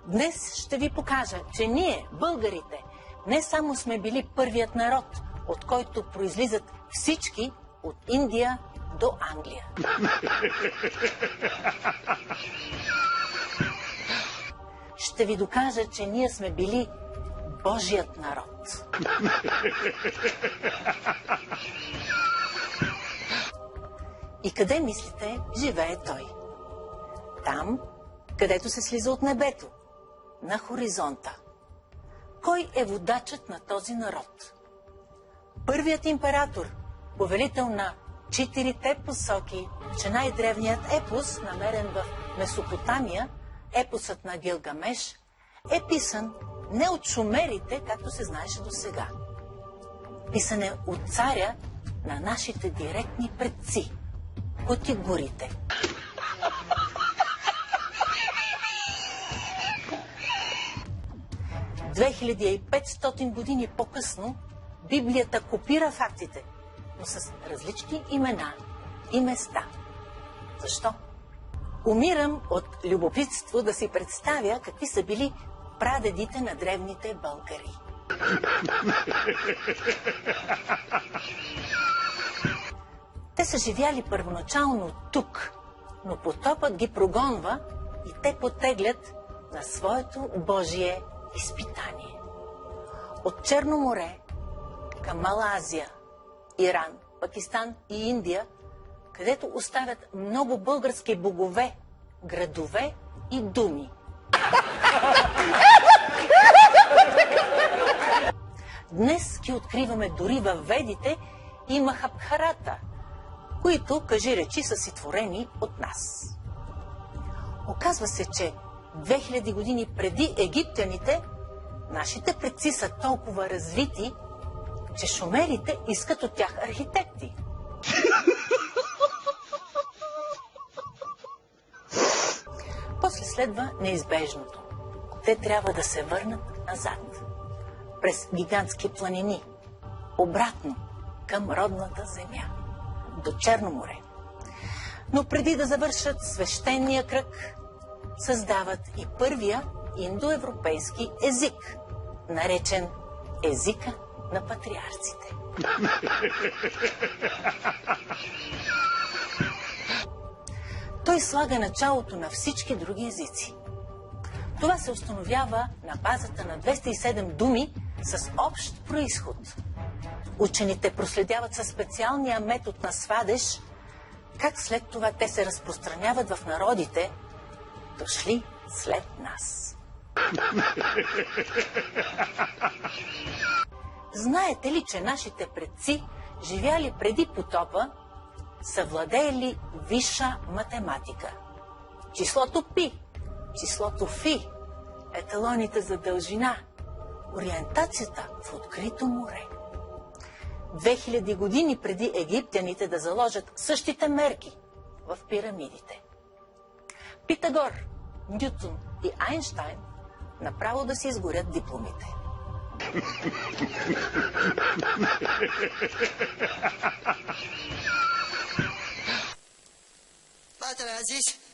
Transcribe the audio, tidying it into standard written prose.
Днес ще ви покажа, че ние, българите, не само сме били първият народ, от който произлизат всички от Индия до Англия. Ще ви докажа, че ние сме били Божият народ. И къде, мислите, живее той? Там, където се слиза от небето, на хоризонта. Кой е водачът на този народ? Първият император, повелител на 4-те посоки, че най-древният епос, намерен в Месопотамия, епосът на Гилгамеш, е писан не от шумерите, както се знаеше досега. Писан е от царя на нашите директни предци – Котигурите. – 2500 години по-късно Библията копира фактите, но с различни имена и места. Защо? Умирам от любопитство да си представя какви са били прадедите на древните българи. Те са живяли първоначално тук, но потопът ги прогонва и те потеглят на своето Божие изпитание. От Черно море към Мала Азия, Иран, Пакистан и Индия, където оставят много български богове, градове и думи. Днес ги откриваме дори във Ведите и Махабхарата, които, кажи речи, са си творени от нас. Оказва се, че 2000 години преди египтяните, нашите предци са толкова развити, че шумерите искат от тях архитекти. После следва неизбежното. Те трябва да се върнат назад, през гигантски планини, обратно към родната земя, до Черно море. Но преди да завършат свещения кръг, създават и първия индоевропейски език, наречен езика на патриарците. Той слага началото на всички други езици. Това се установява на базата на 207 думи с общ произход. Учените проследяват със специалния метод на свадеж как след това те се разпространяват в народите, дошли след нас. Знаете ли, че нашите предци, живяли преди потопа, са владеели висша математика? Числото пи, числото фи, еталоните за дължина, ориентацията в открито море. 2000 години преди египтяните да заложат същите мерки в пирамидите. Питагор, Нютон и Айнщайн направо да си изгорят дипломите. Патер Азис,